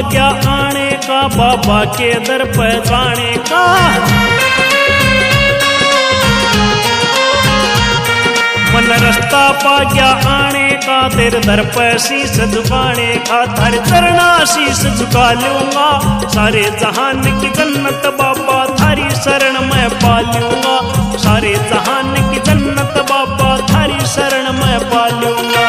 गया आने का, बाबा के दर पे जाने का। मन रास्ता पा गया आने का, तेरे दर पे शीश झुकाने का। थारे चरना शीश झुका लूंगा, सारे जहान की जन्नत बाबा थारी शरण में पा लूंगा। सारे जहान की जन्नत बाबा थारी शरण में पा लूंगा।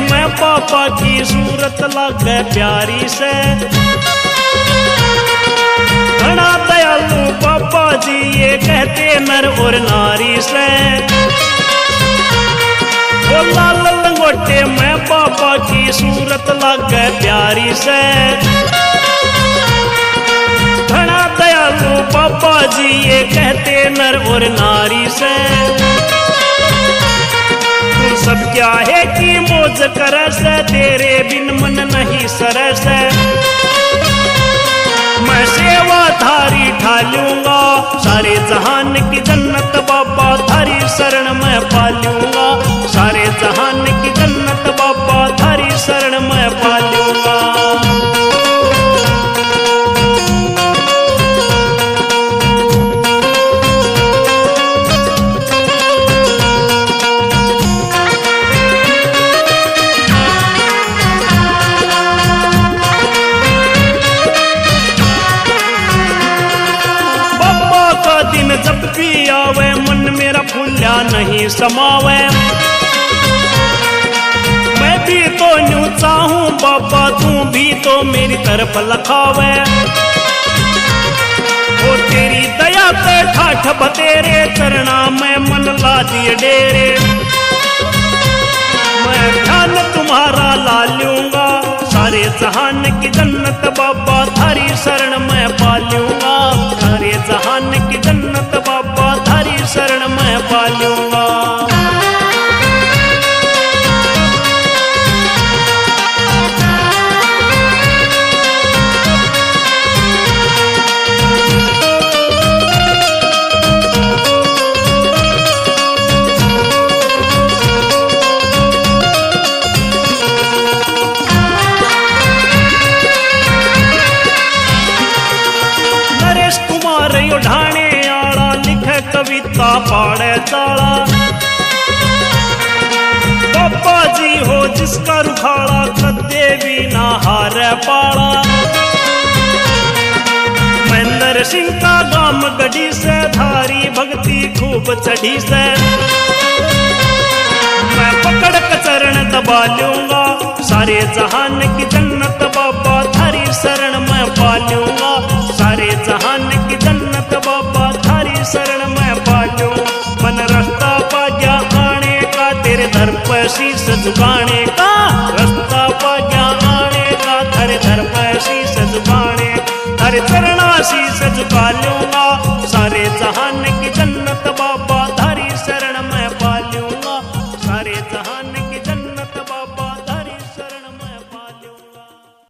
मैं पापा की सूरत लागे प्यारी से, घना दयालु पापा जी ये कहते नर और नारी से। ओ लाल लंगोटे मैं पापा की सूरत लागे प्यारी से, घना दयालु पापा जी ये कहते नर और नारी से। सब क्या है कि मौज करस, तेरे बिन मन नहीं सरस। मैं सेवा थारी ढालूंगा, सारे जहान की जन्नत बाबा थारी शरण में पा लूंगा। सारे जहान की जन्नत बाबा थारी शरण में पा लूंगा। दिन जब भी आवे मन मेरा फूल्या नहीं समावे। मैं भी तो यूं चाहूं बाबा, तू भी तो मेरी तरफ लखावे। ओ तेरी दया पे ठाठ बतेरे, चरना में मन ला दिए डेरे। मैं ध्यान तुम्हारा ला लूंगा, सारे जहान की जन्नत बाबा थारी शरण में पा लूंगा। सारे जहान की जन्नत बाबा थारी शरण में पा लूंगा। ढाणे आला लिखे कविता पाड़े ताला, बाबा जी हो जिसका रुखाड़ा, कदे भी ना हारे पाड़ा। महेंद्र सिंह का गाम गढ़ी से, थारी भक्ति खूब चढ़ी से। मैं पकड़ के चरण दबा लूंगा, सारे जहान की जन्नत बाबा थारी शरण में पा लूंगा। सारे जहान की जन्नत बाबा थारी शरण में पा लूं। मन रास्ता पा गया आने का, तेरे दर पर शीश झुकाने का। रास्ता पा गया आने का, तेरे दर पर शीश झुकाने। तेरे चरणा शीश झुका लूंगा,